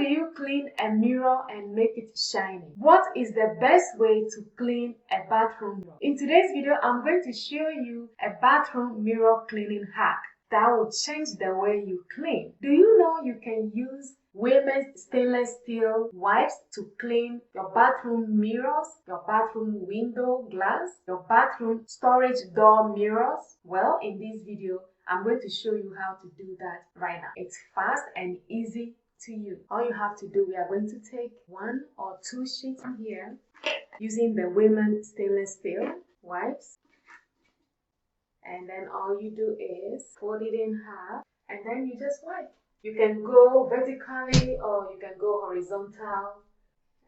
do you clean a mirror and make it shiny? What is the best way to clean a bathroom mirror? In today's video, I'm going to show you a bathroom mirror cleaning hack that will change the way you clean. Do you know you can use Weiman stainless steel wipes to clean your bathroom mirrors, your bathroom window glass, your bathroom storage door mirrors? Well, in this video, I'm going to show you how to do that right now. It's fast and easy to use. All you have to do, we are going to take 1 or 2 sheets here using the Weiman stainless steel wipes. And then all you do is fold it in half and then you just wipe. You can go vertically or you can go horizontal.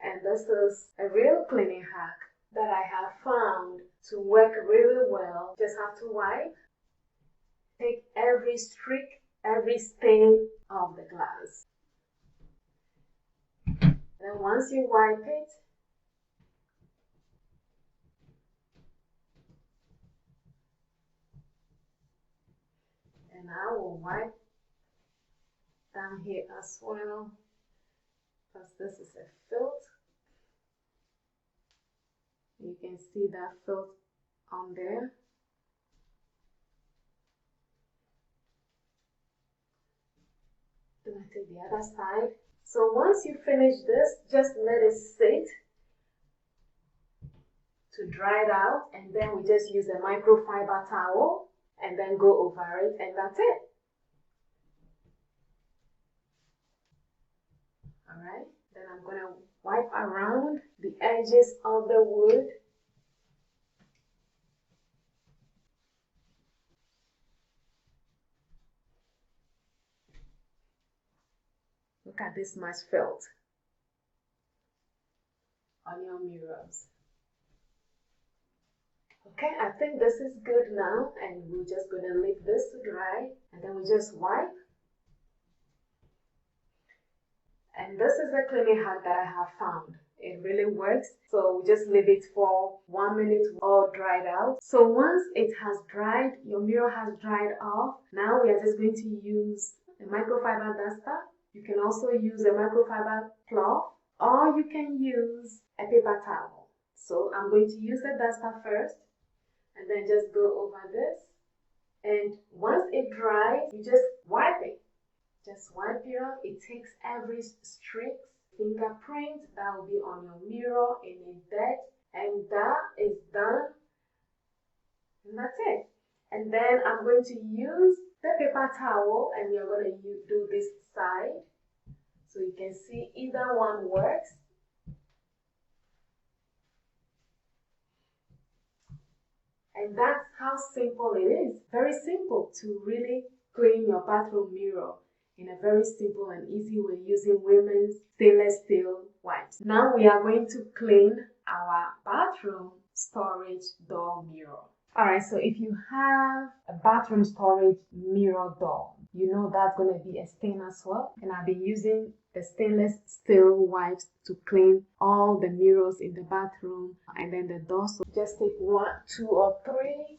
And this is a real cleaning hack that I have found to work really well. Just have to wipe. Take every streak, every stain of the glass. Then once you wipe it, and I will wipe down here as well, because this is a filth. You can see that filth on there. Then I take the other side. So once you finish this, just let it sit to dry it out, and then we just use a microfiber towel and then go over it, and that's it. Alright, then I'm going to wipe around the edges of the wood. Look at this much filth on your mirrors. Okay, I think this is good now, and we're just going to leave this to dry, and then we just wipe. And this is a cleaning hack that I have found. It really works. So we just leave it for 1 minute all dried out. So once it has dried, your mirror has dried off, now we are just going to use a microfiber duster. You can also use a microfiber cloth, or you can use a paper towel. So I'm going to use the duster first, and then just go over this. And once it dries, you just wipe it. Just wipe it off. It takes every streak, fingerprint that will be on your mirror, any dirt, and that is done. And that's it. And then I'm going to use the paper towel, and we are going to do this side. So you can see either one works. And that's how simple it is. Very simple to really clean your bathroom mirror in a very simple and easy way using Weiman's stainless steel wipes. Now we are going to clean our bathroom storage door mirror. Alright, so if you have a bathroom storage mirror door, you know that's going to be a stain as well. And I've been using the stainless steel wipes to clean all the mirrors in the bathroom and then the door. So just take 1, 2, or 3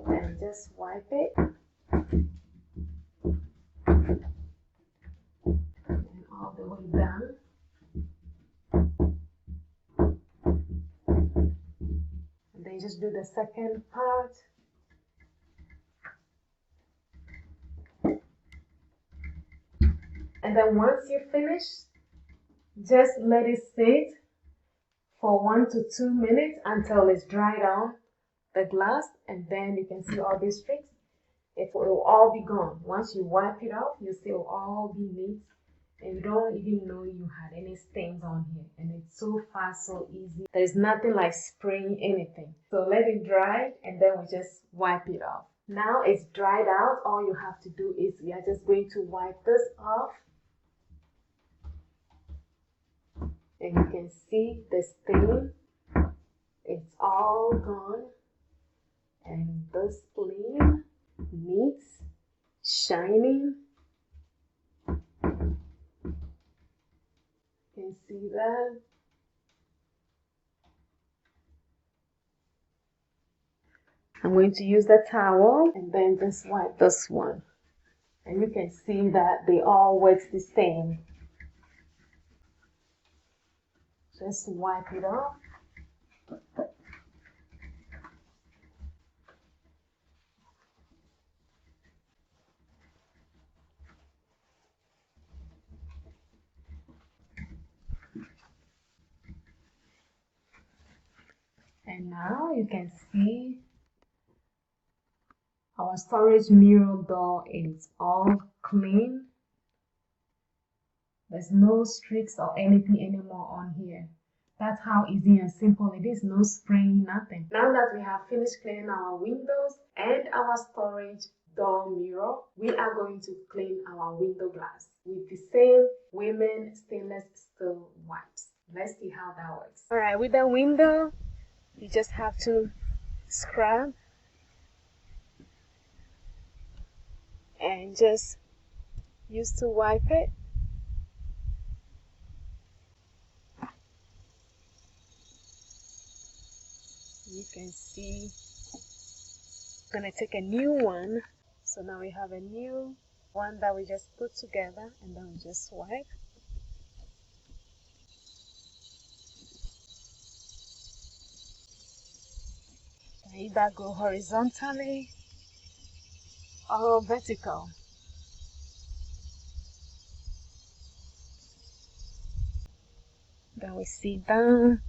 and just wipe it. And all the way down. And then just do the second part. And then once you finish, just let it sit for 1 to 2 minutes until it's dried out the glass, and then you can see all these streaks. It will all be gone. Once you wipe it off, you see it will all be neat, and you don't even know you had any stains on here. And it's so fast, so easy. There's nothing like spraying anything. So let it dry, and then we just wipe it off. Now it's dried out. All you have to do is we are just going to wipe this off. And you can see the stain, it's all gone, and this clean, neat, shining. You can see that. I'm going to use the towel and then just wipe this one. And you can see that they all work the same. Just wipe it off. And now you can see our storage mirror door is all clean. There's no streaks or anything anymore on here. That's how easy and simple it is. No spraying, nothing. Now that we have finished cleaning our windows and our storage door mirror, we are going to clean our window glass with the same Weiman stainless steel wipes. Let's see how that works. Alright, with the window, you just have to scrub and just use to wipe it. You can see I'm gonna take a new one. So now we have a new one that we just put together, and then we just wipe. Either go horizontally or vertical. Then we sit down.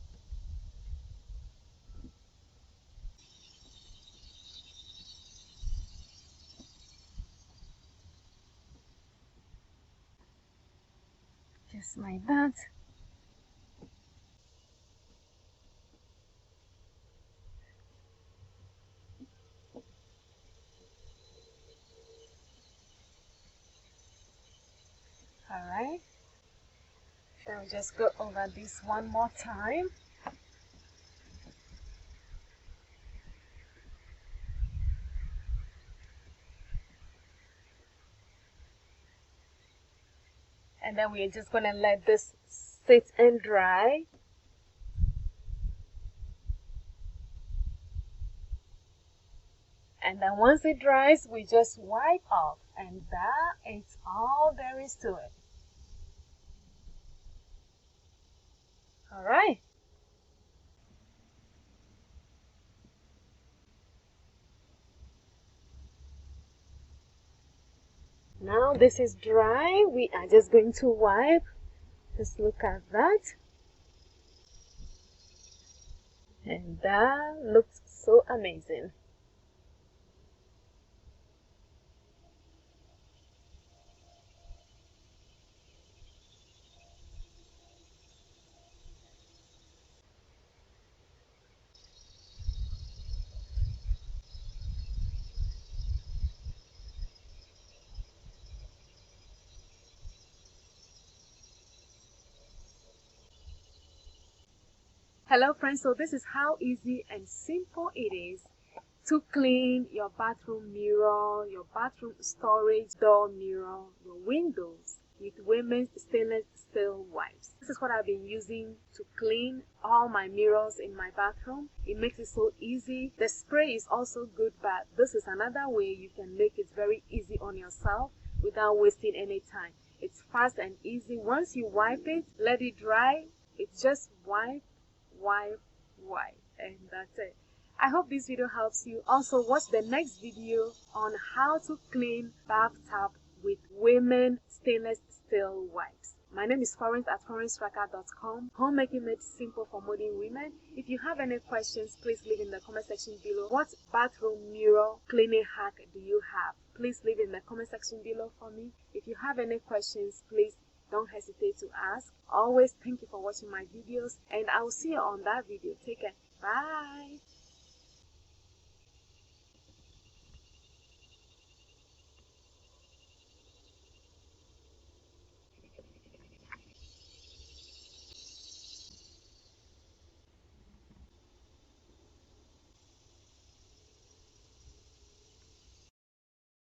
Just like that. Alright. Then we just go over this one more time. And then we're just going to let this sit and dry. And then once it dries, we just wipe off. And that is all there is to it. Alright. Now this is dry. We are just going to wipe. Just look at that. And that looks so amazing. Hello friends, so this is how easy and simple it is to clean your bathroom mirror, your bathroom storage door mirror, your windows with Weiman stainless steel wipes. This is what I've been using to clean all my mirrors in my bathroom. It makes it so easy. The spray is also good, but this is another way you can make it very easy on yourself without wasting any time. It's fast and easy. Once you wipe it, let it dry. It's just wipe, and that's it. I hope this video helps you. Also watch the next video on how to clean bathtub with Weiman stainless steel wipes. My name is Florence at FlorenceStraka.com. Homemaking made simple for modern women. If you have any questions, please leave in the comment section below. What bathroom mirror cleaning hack do you have? Please leave in the comment section below for me. If you have any questions, please don't hesitate to ask. Always thank you for watching my videos, and I will see you on that video. Take care. Bye.